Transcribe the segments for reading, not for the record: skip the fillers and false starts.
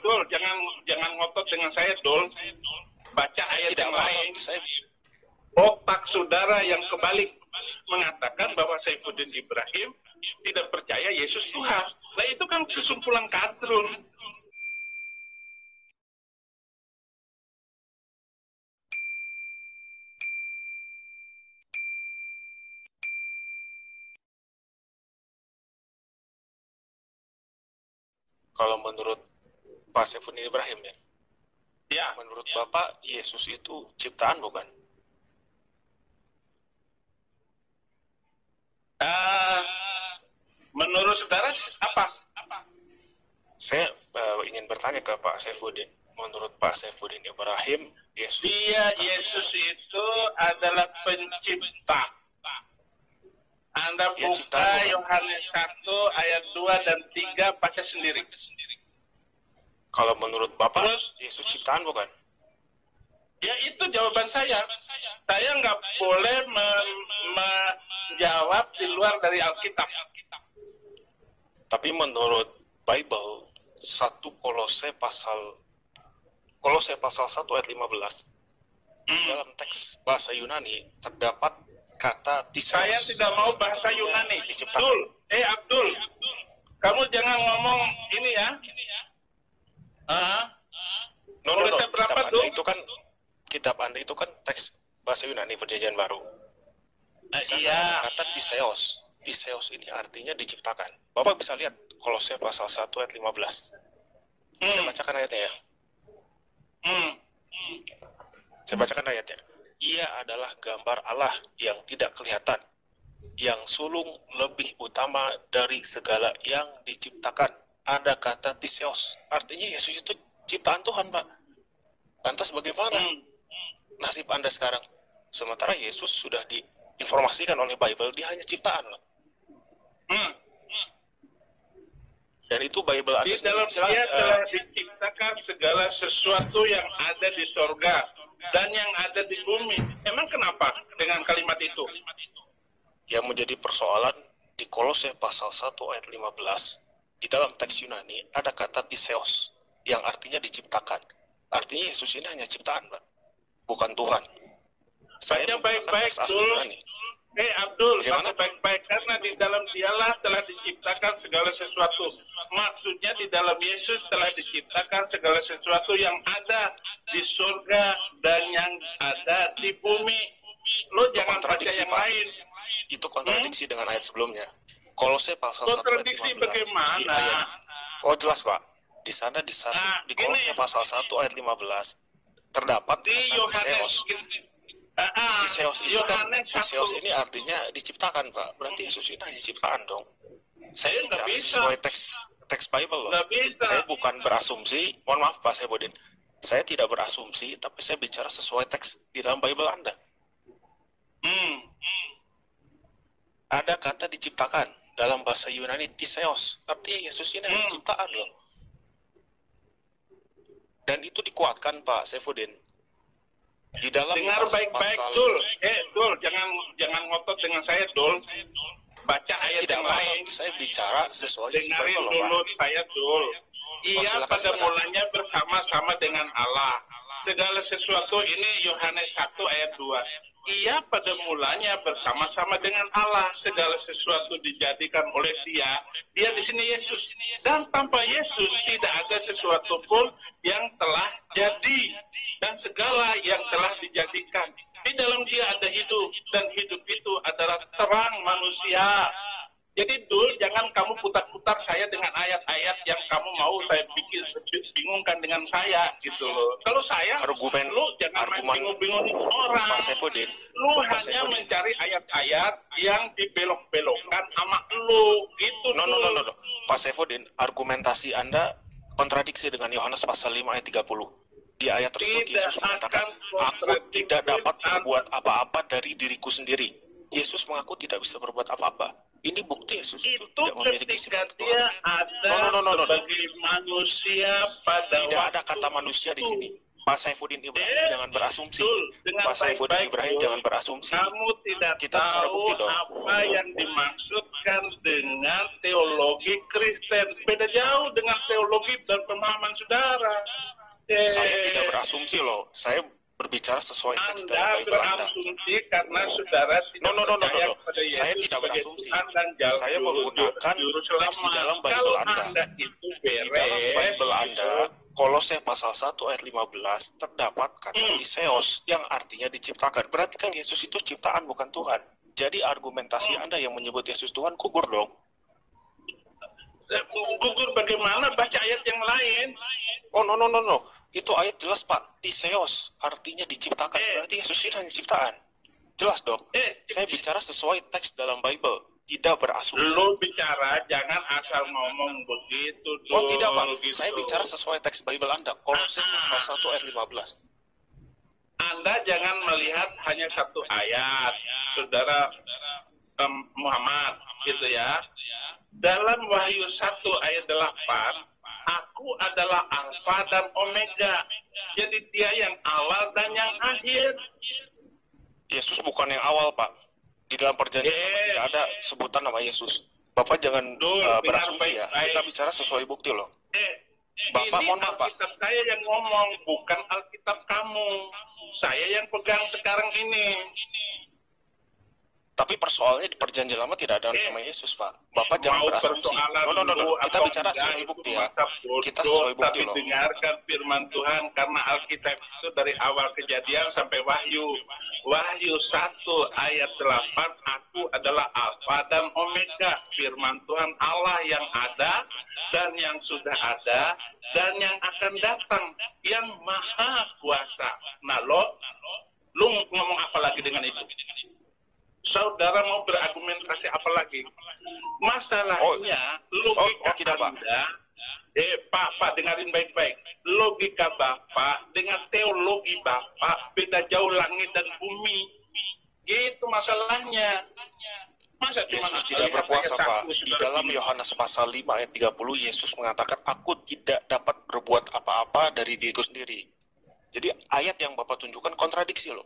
Dul, jangan ngotot dengan saya, Dul. Baca ayat yang lain. Otak saudara yang kebalik mengatakan bahwa Saifuddin Ibrahim tidak percaya Yesus Tuhan. Nah itu kan kesimpulan kadrun. Kalau menurut Pak Saifuddin Ibrahim Ya, menurut Bapak Yesus itu ciptaan bukan? Menurut saudara apa? Saya ingin bertanya ke Pak Saifuddin. Menurut Pak Saifuddin Ibrahim, Yesus Yesus itu adalah pencipta. Anda buka Yohanes 1 ayat 2 dan 3 baca sendiri. Kalau menurut Bapak, Yesus ciptaan bukan? Ya itu jawaban saya. Saya nggak boleh menjawab di luar dari Alkitab. Tapi menurut Bible, 1 Kolose pasal 1 ayat 15, dalam teks bahasa Yunani terdapat kata tisos. Saya tidak mau bahasa Yunani. Abdul, kamu jangan ngomong ini ya. Kitab Anda itu kan teks bahasa Yunani Perjanjian Baru. Iya. Kata tiseos. Tiseos ini artinya diciptakan. Bapak bisa lihat Kolose pasal 1 ayat 15. Saya bacakan ayatnya ya. Saya bacakan ayatnya. Ia adalah gambar Allah yang tidak kelihatan, yang sulung lebih utama dari segala yang diciptakan. Ada kata tiseos, artinya Yesus itu ciptaan Tuhan, Pak. Lantas bagaimana nasib Anda sekarang? Sementara Yesus sudah diinformasikan oleh Bible, dia hanya ciptaan loh. Dan itu Bible di dalam dia telah diciptakan segala sesuatu yang ada di sorga dan yang ada di bumi. Emang kenapa dengan kalimat itu? Yang menjadi persoalan di Kolose pasal 1 ayat 15, di dalam teks Yunani ada kata tiseos yang artinya diciptakan. Artinya Yesus ini hanya ciptaan, Pak, bukan Tuhan. Saya baik-baik dulu. Abdul, baca baik-baik, karena di dalam dialah telah diciptakan segala sesuatu. Maksudnya di dalam Yesus telah diciptakan segala sesuatu yang ada di surga dan yang ada di bumi. Lo jangan baca yang lain. Itu kontradiksi dengan ayat sebelumnya. Kolose pasal 1 ayat 15. Kontradiksi bagaimana? Oh jelas, Pak. Di sana di Kolose pasal 1 ayat 15 terdapat di Yohanes Tiseos ini artinya diciptakan, Pak. Berarti Yesus ini hanya ciptaan dong. Saya bicara sesuai teks Bible loh. Saya bukan berasumsi. Mohon maaf Pak Saifuddin. Saya tidak berasumsi, tapi saya bicara sesuai teks di dalam Bible Anda. Ada kata diciptakan dalam bahasa Yunani tiseos. Artinya Yesus ini hanya ciptaan loh. Dan itu dikuatkan Pak Saifuddin. Di dalam dengar baik-baik, Dul. Dul, jangan ngotot dengan saya, Dul. Baca ayat yang lain. Saya bicara sesuai dengarin dulu saya, Dul. Ia pada mulanya bersama-sama dengan Allah. Segala sesuatu ini Yohanes 1 ayat 2. Ia pada mulanya bersama-sama dengan Allah. Segala sesuatu dijadikan oleh Dia. Dia di sini Yesus. Dan tanpa Yesus tidak ada sesuatu pun yang telah jadi. Dan segala yang telah dijadikan. Di dalam Dia ada hidup. Dan hidup itu adalah terang manusia. Jadi Dul, jangan kamu putar-putar saya dengan ayat-ayat yang kamu mau saya bikin bingungkan dengan saya gitu loh. Kalau saya, lu jangan bingung-bingung orang. Lu hanya mencari ayat-ayat yang dibelok-belokkan sama lu gitu. No. Pak Saifuddin, argumentasi Anda kontradiksi dengan Yohanes pasal 5 ayat 30. Di ayat tersebut Yesus mengatakan, aku tidak dapat berbuat apa-apa dari diriku sendiri. Yesus mengaku tidak bisa berbuat apa-apa. Ini bukti Yesus itu ketika dia ada sebagai manusia pada tidak ada kata manusia di sini. Pak Saifuddin Ibrahim jangan berasumsi. Dengan Pak Saifuddin Ibrahim jangan berasumsi. Kamu tidak Kita bicara tahu bukti dong. apa yang dimaksudkan dengan teologi Kristen. Beda jauh dengan teologi dan pemahaman saudara. Saya tidak berasumsi loh. Saya berbicara sesuai teks Anda dalam Bible Anda. berasumsi karena saudara tidak percaya kepada Yesus Saya tidak sebagai berasumsi. Tuhan dan jauh Saya menggunakan juru teks selamat. di dalam Bible Kalau Anda. itu Di dalam beres, Bible Anda, Kolose pasal 1 ayat 15 terdapat kata Theos yang artinya diciptakan. Berarti kan Yesus itu ciptaan bukan Tuhan. Jadi argumentasi Anda yang menyebut Yesus Tuhan kubur dong. gugur bagaimana baca ayat yang lain? Oh no. Itu ayat jelas Pak. Theos artinya diciptakan. Berarti Yesus itu hanya ciptaan. Jelas dong. Saya bicara sesuai teks dalam Bible. Tidak berasumsi. Lu bicara jangan asal ngomong begitu tuh. Oh tidak Pak. Gitu. Saya bicara sesuai teks Bible Anda. Kolose pasal 1 ayat 15. Anda jangan melihat hanya satu ayat, saudara Muhammad, gitu ya. Dalam Wahyu 1 ayat 8, aku adalah Alfa dan Omega. Jadi dia yang awal dan yang akhir. Yesus bukan yang awal Pak. Di dalam perjanjian tidak ada sebutan nama Yesus. Bapak jangan berasumsi ya. Kita bicara sesuai bukti loh. Bapak ini mohon maaf Pak. Alkitab saya yang ngomong, bukan Alkitab kamu. Saya yang pegang sekarang ini. Tapi persoalannya di perjanjian lama tidak ada nama Yesus Pak. Bapak jangan berasumsi. No. Kita bicara sesuai bukti ya. Kita sesuai bukti tapi loh. dengarkan firman Tuhan karena Alkitab itu dari awal kejadian sampai Wahyu. Wahyu 1 ayat 8, aku adalah Alfa dan Omega. Firman Tuhan Allah yang ada dan yang sudah ada dan yang akan datang, yang maha kuasa. Nah lu ngomong apa lagi dengan itu? Saudara mau berargumentasi apa lagi? Masalahnya logika tidak, Pak. Anda, Pak dengarin baik-baik. Logika Bapak dengan teologi Bapak beda jauh langit dan bumi. Gitu masalahnya. Masa Yesus tidak berkuasa Pak. Di dalam Yohanes pasal 5 ayat 30 Yesus mengatakan aku tidak dapat berbuat apa-apa dari diriku sendiri. Jadi ayat yang Bapak tunjukkan kontradiksi loh.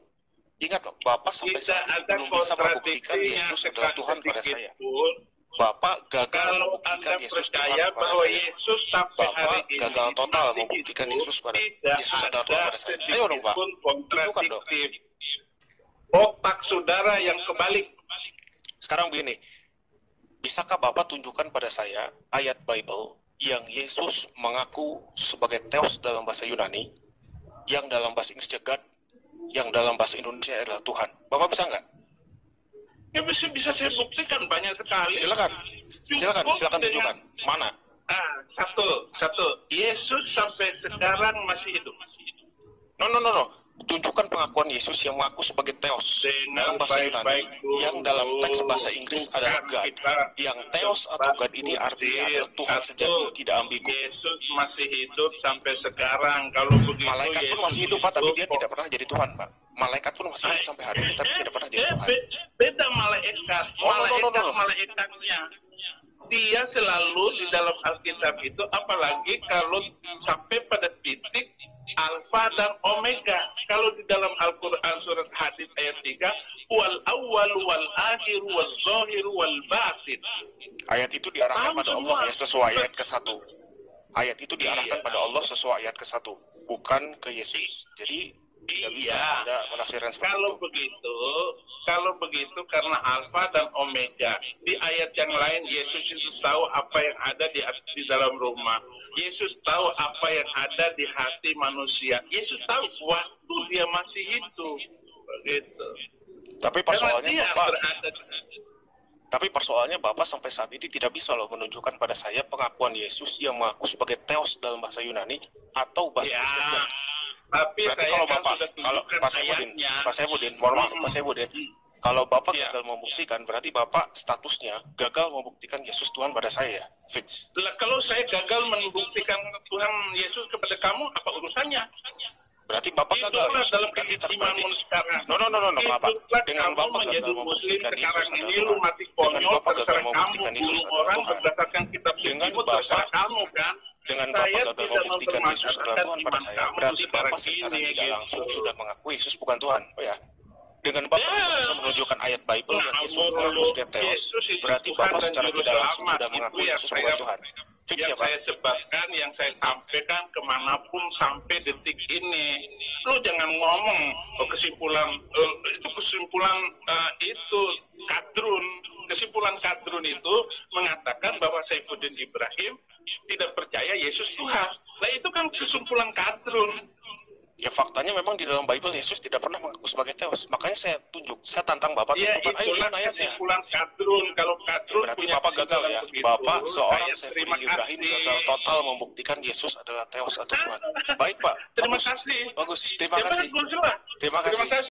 Ingat loh, Bapak sampai saat ini belum bisa membuktikan Yesus adalah Tuhan pada saya. Bapak gagal membuktikan Yesus Tuhan pada saya. Bapak gagal total membuktikan Yesus pada Yesus adalah Tuhan pada saya. Ayo dong Pak, tunjukkan dong. Otak saudara yang kebalik. Sekarang begini, bisakah Bapak tunjukkan pada saya ayat Bible yang Yesus mengaku sebagai Theos dalam bahasa Yunani, yang dalam bahasa Inggris God, yang dalam bahasa Indonesia adalah Tuhan? Bapak bisa nggak? Ya bisa saya buktikan banyak sekali. Silakan tunjukkan. Mana? Satu. Yesus sampai sekarang masih hidup. No. Tunjukkan pengakuan Yesus yang mengaku sebagai Theos dalam bahasa Yunani, yang dalam teks bahasa Inggris adalah God. Yang Theos atau God ini artinya adalah Tuhan sejati, tidak ambigu. Yesus masih hidup sampai sekarang. Kalau begitu malaikat pun masih hidup Pak, tapi dia tidak pernah jadi Tuhan Pak. Malaikat pun masih hidup sampai hari ini, tapi tidak pernah jadi Tuhan. Beda malaikat. Malaikatnya dia selalu di dalam Alkitab itu, apalagi kalau sampai pada titik Alfa dan Omega. Kalau di dalam Al-Quran surat Hadid ayat 3, wal awwal wal akhir wal zahir wal batin. Ayat itu diarahkan pada Allah ya, sesuai ayat ke-1. Ayat itu diarahkan pada Allah sesuai ayat ke-1, bukan ke Yesus. Jadi tidak bisa Anda menafsirkan seperti itu. Kalau begitu karena Alfa dan Omega. Di ayat yang lain Yesus itu tahu apa yang ada di dalam rumah. Yesus tahu apa yang ada di hati manusia. Yesus tahu waktu dia masih hidup. Begitu. Tapi persoalannya Bapak sampai saat ini tidak bisa loh menunjukkan pada saya pengakuan Yesus yang mengaku sebagai Theos dalam bahasa Yunani atau bahasa Kristen. Tapi berarti saya kalau kan Bapak, sudah kalau Pak Saifuddin, mohon maaf Pak Saifuddin, kalau Bapak gagal membuktikan, berarti Bapak statusnya gagal membuktikan Yesus Tuhan pada saya, fix. Kalau saya gagal membuktikan Tuhan Yesus kepada kamu, apa urusannya? Berarti Bapak gagal. Dalam imanmu sekarang. No, Bapak. Dengan Bapak menjadi gagal muslim membuktikan sekarang Yesus ini adalah lu Tuhan. mati Dengan konyol, Bapak gagal terserah kamu, membuktikan Yesus bunuh adalah orang Tuhan. berdasarkan kitab suci, Dengan terserah Bapak, kamu kan. Dengan Saya Bapak gagal tidak membuktikan Yesus adalah mempermasalahkan Tuhan pada iman saya, kamu berarti sekarang Bapak secara ini, tidak langsung gitu. sudah mengakui Yesus bukan Tuhan. Oh ya. Dengan Bapak Ya. bisa menunjukkan ayat Bible dan Yesus Ngawur lu. menghapus dia teos, Yesus itu berarti Tuhan Bapak dan secara Juru tidak langsung Selamat. sudah Itu mengakui yang Yesus saya bukan Tuhan. Fix yang ya, Pak? saya sebarkan, yang saya sampaikan kemanapun sampai detik ini. Lu jangan ngomong itu kesimpulan itu kadrun. Kesimpulan kadrun itu mengatakan bahwa Saifuddin Ibrahim tidak percaya Yesus Tuhan. Nah itu kan kesimpulan kadrun. Ya faktanya memang di dalam Bible Yesus tidak pernah mengaku sebagai teos. Makanya saya tantang Bapak Ya tunjukkan, ayo itulah lihat ayatnya. kesimpulan kadrun. Kalau kadrun Berarti punya Bapak gagal kesimpulan ya. begitu, Bapak seorang saya Saifuddin terima Ibrahim kasih. gagal total membuktikan Yesus adalah teos atau Tuhan. Baik Pak. Terima Bagus. kasih. Bagus. Terima Ya, kasih. baguslah. Terima kasih. Terima kasih.